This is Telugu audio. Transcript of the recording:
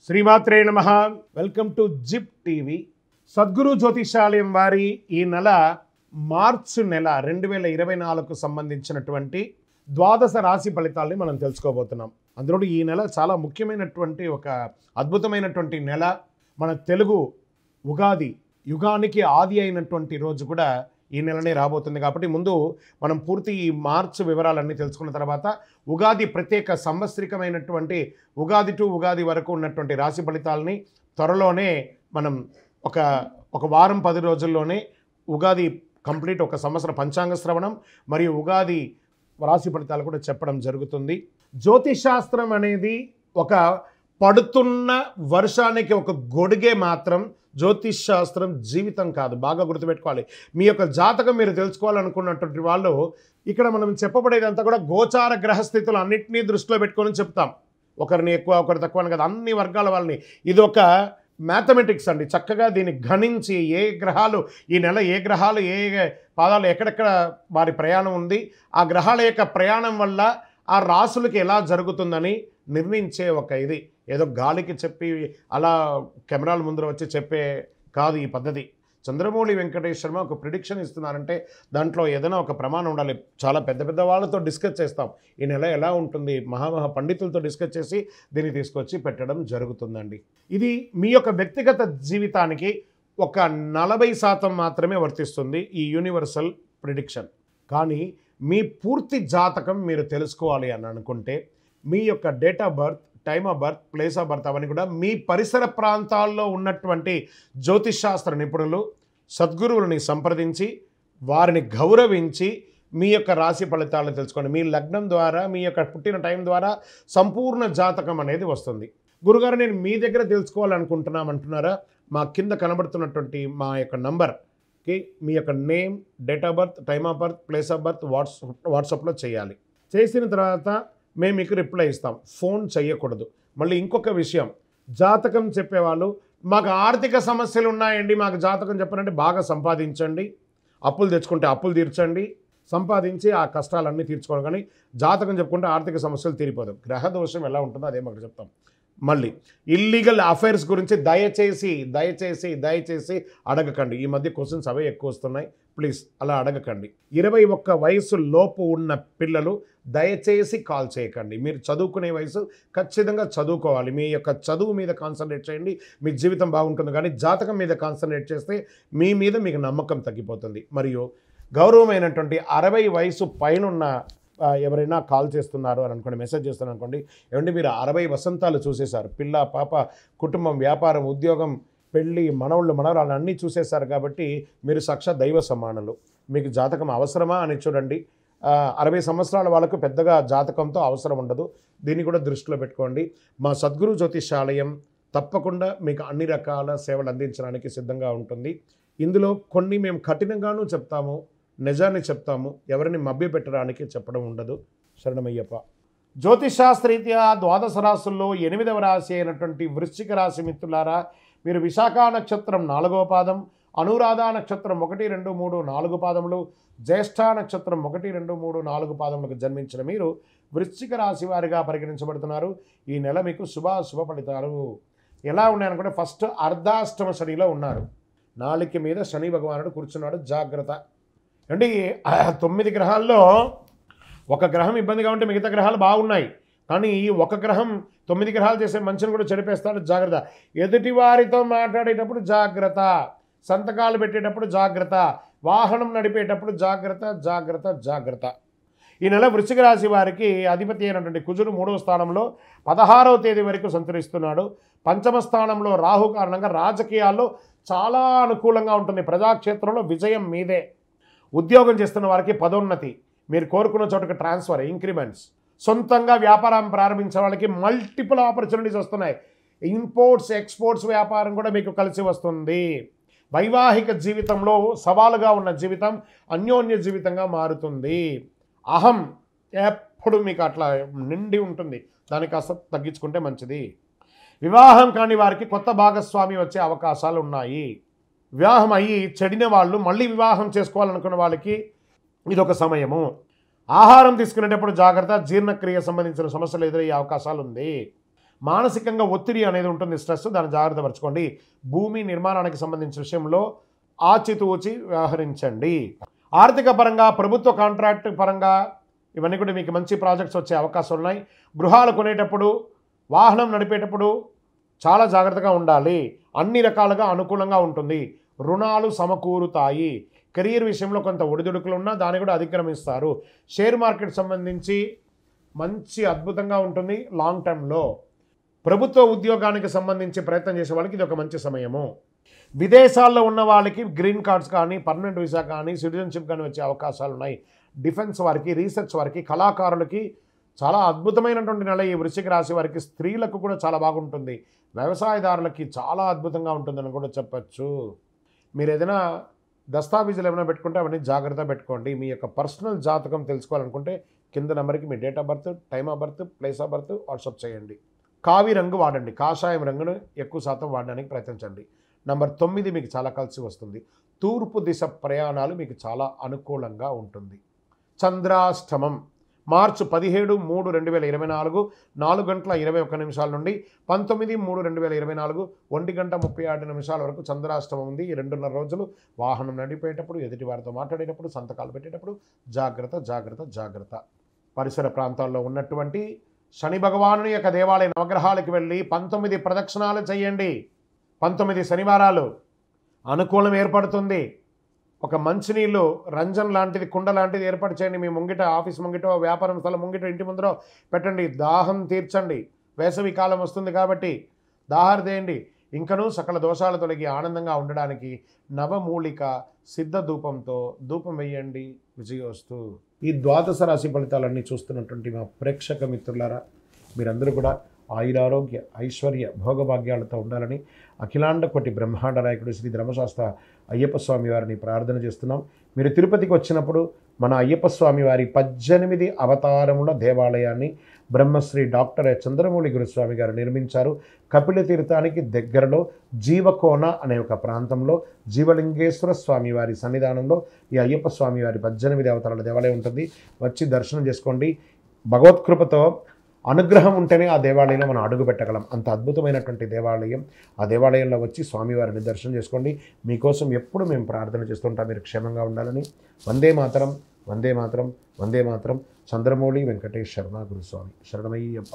శ్రీమాత్రే నమః. Welcome to Zip TV. Sadguru Jyothishalayam వారి ఈ నెల మార్చి నెల 2024కు సంబంధించినటువంటి ద్వాదశ రాశి ఫలితాలని మనం తెలుసుకోబోతున్నాం. అందులో ఈ నెల చాలా ముఖ్యమైనటువంటి ఒక అద్భుతమైనటువంటి నెల. మన తెలుగు ఉగాది యుగానికి ఆది అయినటువంటి రోజు కూడా ఈ నెలనే రాబోతుంది. కాబట్టి ముందు మనం పూర్తి ఈ మార్చి వివరాలన్నీ తెలుసుకున్న తర్వాత ఉగాది ప్రత్యేక సంవత్సరికమైనటువంటి ఉగాది టు ఉగాది వరకు ఉన్నటువంటి రాశి ఫలితాలని త్వరలోనే మనం ఒక వారం 10 రోజుల్లోనే ఉగాది కంప్లీట్ ఒక సంవత్సర పంచాంగ శ్రవణం మరియు ఉగాది రాశి ఫలితాలు కూడా చెప్పడం జరుగుతుంది. జ్యోతిషాస్త్రం అనేది ఒక పడుతున్న వర్షానికి ఒక గొడుగే మాత్రం. జ్యోతిష్ శాస్త్రం జీవితం కాదు. బాగా గుర్తుపెట్టుకోవాలి. మీ యొక్క జాతకం మీరు తెలుసుకోవాలనుకున్నటువంటి వాళ్ళు ఇక్కడ మనం చెప్పబడేదంతా కూడా గోచార గ్రహస్థితులు అన్నింటినీ దృష్టిలో పెట్టుకొని చెప్తాం. ఒకరిని ఎక్కువ ఒకరి తక్కువ అని కదా, అన్ని వర్గాల వాళ్ళని. ఇది ఒక మ్యాథమెటిక్స్ అండి. చక్కగా దీన్ని గణించి ఏ గ్రహాలు ఈ నెల ఏ గ్రహాలు ఏ పాదాలు ఎక్కడెక్కడ వారి ప్రయాణం ఉంది, ఆ గ్రహాల యొక్క ప్రయాణం వల్ల ఆ రాసులకి ఎలా జరుగుతుందని నిర్ణయించే ఒక ఇది. ఏదో గాలికి చెప్పి అలా కెమెరాల ముందర వచ్చి చెప్పే కాదు ఈ పద్ధతి. చంద్రమౌళి వెంకటేష్ శర్మ ఒక ప్రిడిక్షన్ ఇస్తున్నారంటే దాంట్లో ఏదైనా ఒక ప్రమాణం ఉండాలి. చాలా పెద్ద పెద్ద వాళ్ళతో డిస్కస్ చేస్తాం. ఈ నెల ఎలా ఉంటుంది, మహామహా పండితులతో డిస్కస్ చేసి దీన్ని తీసుకొచ్చి పెట్టడం జరుగుతుందండి. ఇది మీ యొక్క వ్యక్తిగత జీవితానికి ఒక 40% మాత్రమే వర్తిస్తుంది ఈ యూనివర్సల్ ప్రిడిక్షన్. కానీ మీ పూర్తి జాతకం మీరు తెలుసుకోవాలి అని అనుకుంటే మీ యొక్క date of birth, time of birth, place of birth అవన్నీ కూడా మీ పరిసర ప్రాంతాల్లో ఉన్నటువంటి జ్యోతిషాస్త్ర నిపుణులు సద్గురువులని సంప్రదించి వారిని గౌరవించి మీ యొక్క రాశి ఫలితాలను తెలుసుకోండి. మీ లగ్నం ద్వారా మీ యొక్క పుట్టిన టైం ద్వారా సంపూర్ణ జాతకం అనేది వస్తుంది. గురుగారు నేను మీ దగ్గర తెలుసుకోవాలనుకుంటున్నామంటున్నారా? మా కింద కనబడుతున్నటువంటి మా యొక్క నంబర్కి మీ యొక్క name, date of birth, time of birth, place of birth వాట్సాప్లో చేయాలి. చేసిన తర్వాత మేము మీకు రిప్లై ఇస్తాం. ఫోన్ చేయకూడదు. మళ్ళీ ఇంకొక విషయం, జాతకం చెప్పేవాళ్ళు మాకు ఆర్థిక సమస్యలు ఉన్నాయండి, మాకు జాతకం చెప్పారంటే బాగా సంపాదించండి, అప్పులు తెచ్చుకుంటే అప్పులు తీర్చండి, సంపాదించి ఆ కష్టాలన్నీ తీర్చుకోవాలి. కానీ జాతకం చెప్పుకుంటే ఆర్థిక సమస్యలు తీరిపోదు. గ్రహ దోషం ఎలా ఉంటుందో అదే మాకు చెప్తాం. మళ్ళీ ఇల్లీగల్ అఫైర్స్ గురించి దయచేసి అడగకండి. ఈ మధ్య క్వశ్చన్స్ అవే ఎక్కువ వస్తున్నాయి. ప్లీజ్ అలా అడగకండి. 21 వయసు లోపు ఉన్న పిల్లలు దయచేసి కాల్ చేయకండి. మీరు చదువుకునే వయసు ఖచ్చితంగా చదువుకోవాలి. మీ యొక్క చదువు మీద కాన్సన్ట్రేట్ చేయండి, మీ జీవితం బాగుంటుంది. కానీ జాతకం మీద కాన్సన్ట్రేట్ చేస్తే మీ మీద మీకు నమ్మకం తగ్గిపోతుంది. మరియు గౌరవమైనటువంటి 60 వయసు పైనున్న ఎవరైనా కాల్ చేస్తున్నారు అని అనుకోండి, మెసేజ్ చేస్తున్నారు అనుకోండి, ఏమంటే మీరు 60 వసంతాలు చూసేశారు, పిల్ల పాప కుటుంబం వ్యాపారం ఉద్యోగం పెళ్ళి మనవళ్ళు మనవరాలు అన్నీ చూసేశారు. కాబట్టి మీరు సాక్షాత్ దైవ సమానులు. మీకు జాతకం అవసరమా అని చూడండి. 60 సంవత్సరాల వాళ్ళకు పెద్దగా జాతకంతో అవసరం ఉండదు. దీన్ని కూడా దృష్టిలో పెట్టుకోండి. మా సద్గురు జ్యోతిషాలయం తప్పకుండా మీకు అన్ని రకాల సేవలు అందించడానికి సిద్ధంగా ఉంటుంది. ఇందులో కొన్ని మేము కఠినంగానూ చెప్తాము, నిజాన్ని చెప్తాము, ఎవరిని మభ్యపెట్టడానికి చెప్పడం ఉండదు. శరణమయ్యప్ప. జ్యోతిషాస్త్రరీత్యా ద్వాదశ రాశుల్లో 8వ రాశి అయినటువంటి వృశ్చిక రాశి మిత్రులారా, మీరు విశాఖ నక్షత్రం 4వ పాదం, అనురాధ నక్షత్రం 1, 2, 3, 4 పాదములు, జ్యేష్ఠ నక్షత్రం 1, 2, 3, 4 పాదములకు జన్మించిన మీరు వృశ్చిక రాశి వారిగా పరిగణించబడుతున్నారు. ఈ నెల మీకు శుభ ఫలితాలు ఎలా ఉన్నాయనుకుంటే, ఫస్ట్ అర్ధాష్టమ శనిలో ఉన్నారు. నాలుక మీద శని భగవానుడు కూర్చున్నాడు. జాగ్రత్త అంటే 9 గ్రహాల్లో ఒక గ్రహం ఇబ్బందిగా ఉంటే మిగతా గ్రహాలు బాగున్నాయి. కానీ ఈ ఒక గ్రహం 9 గ్రహాలు చేసే మంచిని కూడా చెడిపేస్తాడు. జాగ్రత్త. ఎదుటి వారితో మాట్లాడేటప్పుడు జాగ్రత్త, సంతకాలు పెట్టేటప్పుడు జాగ్రత్త, వాహనం నడిపేటప్పుడు జాగ్రత్త. ఈ నెల వృశ్చిక రాశి వారికి అధిపతి అయినటువంటి కుజుడు 3వ స్థానంలో 16వ తేదీ వరకు సంచరిస్తున్నాడు. 5వ స్థానంలో రాహు కారణంగా రాజకీయాల్లో చాలా అనుకూలంగా ఉంటుంది. ప్రజాక్షేత్రంలో విజయం మీదే. ఉద్యోగం చేస్తున్న వారికి పదోన్నతి, మీరు కోరుకున్న చోటుకు ట్రాన్స్ఫర్, ఇంక్రిమెంట్స్, సొంతంగా వ్యాపారం ప్రారంభించే వాళ్ళకి మల్టిపుల్ ఆపర్చునిటీస్ వస్తున్నాయి. ఇంపోర్ట్స్ ఎక్స్పోర్ట్స్ వ్యాపారం కూడా మీకు కలిసి వస్తుంది. వైవాహిక జీవితంలో సవాలుగా ఉన్న జీవితం అన్యోన్య జీవితంగా మారుతుంది. అహం ఎప్పుడు మీకు అట్లా నిండి ఉంటుంది, దానికి కాస్త తగ్గించుకుంటే మంచిది. వివాహం కాని వారికి కొత్త భాగస్వామి వచ్చే అవకాశాలు ఉన్నాయి. వివాహం అయ్యి చెడిన వాళ్ళు మళ్ళీ వివాహం చేసుకోవాలనుకున్న వాళ్ళకి ఇదొక సమయము. ఆహారం తీసుకునేటప్పుడు జాగ్రత్త, జీర్ణక్రియ సంబంధించిన సమస్యలు ఎదురయ్యే అవకాశాలు ఉంది. మానసికంగా ఒత్తిడి అనేది ఉంటుంది, స్ట్రెస్, దాన్ని జాగ్రత్త పరచుకోండి. భూమి నిర్మాణానికి సంబంధించిన విషయంలో ఆచితూచి వ్యవహరించండి. ఆర్థిక పరంగా, ప్రభుత్వ కాంట్రాక్ట్ పరంగా ఇవన్నీ కూడా మీకు మంచి ప్రాజెక్ట్స్ వచ్చే అవకాశాలు ఉన్నాయి. గృహాలు కొనేటప్పుడు, వాహనం నడిపేటప్పుడు చాలా జాగ్రత్తగా ఉండాలి. అన్ని రకాలుగా అనుకూలంగా ఉంటుంది. రుణాలు సమకూరుతాయి. కెరీర్ విషయంలో కొంత ఒడిదుడుకులు ఉన్నా దాన్ని కూడా అధిక్రమిస్తారు. షేర్ మార్కెట్ సంబంధించి మంచి అద్భుతంగా ఉంటుంది లాంగ్ టర్మ్లో. ప్రభుత్వ ఉద్యోగానికి సంబంధించి ప్రయత్నం చేసే వాళ్ళకి ఇది ఒక మంచి సమయము. విదేశాల్లో ఉన్న వాళ్ళకి గ్రీన్ కార్డ్స్ కానీ, పర్మనెంట్ వీసా కానీ, సిటిజన్షిప్ కానీ వచ్చే అవకాశాలు ఉన్నాయి. డిఫెన్స్ వారికి, రీసెర్చ్ వారికి, కళాకారులకి చాలా అద్భుతమైనటువంటి నెల ఈ వృశ్చిక రాశి వారికి. స్త్రీలకు కూడా చాలా బాగుంటుంది. వ్యవసాయదారులకి చాలా అద్భుతంగా ఉంటుందని కూడా చెప్పచ్చు. మీరు ఏదైనా దస్తావేజులు ఏమైనా పెట్టుకుంటే అవన్నీ జాగ్రత్త పెట్టుకోండి. మీ యొక్క పర్సనల్ జాతకం తెలుసుకోవాలనుకుంటే కింద నెంబర్కి మీ date of birth, time of birth, place of birth WhatsApp చేయండి. కావి రంగు వాడండి. కాషాయం రంగును ఎక్కువ శాతం వాడడానికి ప్రయత్నించండి. నంబర్ 9 మీకు చాలా కలిసి వస్తుంది. తూర్పు దిశ ప్రయాణాలు మీకు చాలా అనుకూలంగా ఉంటుంది. చంద్రాష్టమం మార్చి 17/3/2024 4:21 నుండి 19/3/2024 1:36 వరకు చంద్రాష్టమం ఉంది. ఈ 2.5 రోజులు వాహనం నడిపేటప్పుడు, ఎదుటి వారితో మాట్లాడేటప్పుడు, సంతకాలు పెట్టేటప్పుడు జాగ్రత్త జాగ్రత్త జాగ్రత్త. పరిసర ప్రాంతాల్లో ఉన్నటువంటి శని భగవానుని యొక్క దేవాలయ నవగ్రహాలకు వెళ్ళి 19 ప్రదక్షిణాలు చేయండి. 19 శనివారాలు అనుకూలం ఏర్పడుతుంది. ఒక మంచినీళ్ళు రంజన్ లాంటిది, కుండ లాంటిది ఏర్పాటు చేయండి. మీ ముంగిట, ఆఫీస్ ముంగిటో, వ్యాపారం స్థలం ముంగిట, ఇంటి ముందరో పెట్టండి. దాహం తీర్చండి. వేసవి కాలం వస్తుంది కాబట్టి దాహార్దేయండి. ఇంకనూ సకల దోషాలు తొలగి ఆనందంగా ఉండడానికి నవమూలిక సిద్ధ ధూపంతో ధూపం వేయండి. విజయోస్తు. ఈ ద్వాదశ రాశి ఫలితాలన్నీ చూస్తున్నటువంటి మా ప్రేక్షక మిత్రులారా, మీరందరూ కూడా ఆయురారోగ్య, ఐశ్వర్య, భోగభాగ్యాలతో ఉండాలని అఖిలాండ కోటి బ్రహ్మాండ నాయకుడు శ్రీ ధర్మశాస్త్ర అయ్యప్ప స్వామి వారిని ప్రార్థన చేస్తున్నాం. మీరు తిరుపతికి వచ్చినప్పుడు మన అయ్యప్ప స్వామి వారి 18 అవతారముల దేవాలయాన్ని బ్రహ్మశ్రీ డాక్టర్ చంద్రమౌళి గురుస్వామి గారు నిర్మించారు. కపిల తీర్థానికి దగ్గరలో జీవకోన అనే ఒక ప్రాంతంలో జీవలింగేశ్వర స్వామి వారి సన్నిధానంలో ఈ అయ్యప్ప స్వామి వారి 18 అవతారాల దేవాలయం ఉంటుంది. వచ్చి దర్శనం చేసుకోండి. భగవత్కృపతో అనుగ్రహం ఉంటేనే ఆ దేవాలయంలో మనం అడుగు పెట్టగలం. అంత అద్భుతమైనటువంటి దేవాలయం. ఆ దేవాలయంలో వచ్చి స్వామివారిని దర్శనం చేసుకోండి. మీకోసం ఎప్పుడు మేము ప్రార్థన చేస్తుంటాం, మీరు క్షేమంగా ఉండాలని. వందే మాతరం, వందే మాతరం, వందే మాతరం. చంద్రమౌళి వెంకటేష్ శర్మ గురుస్వామి. శరణమయ్యప్ప.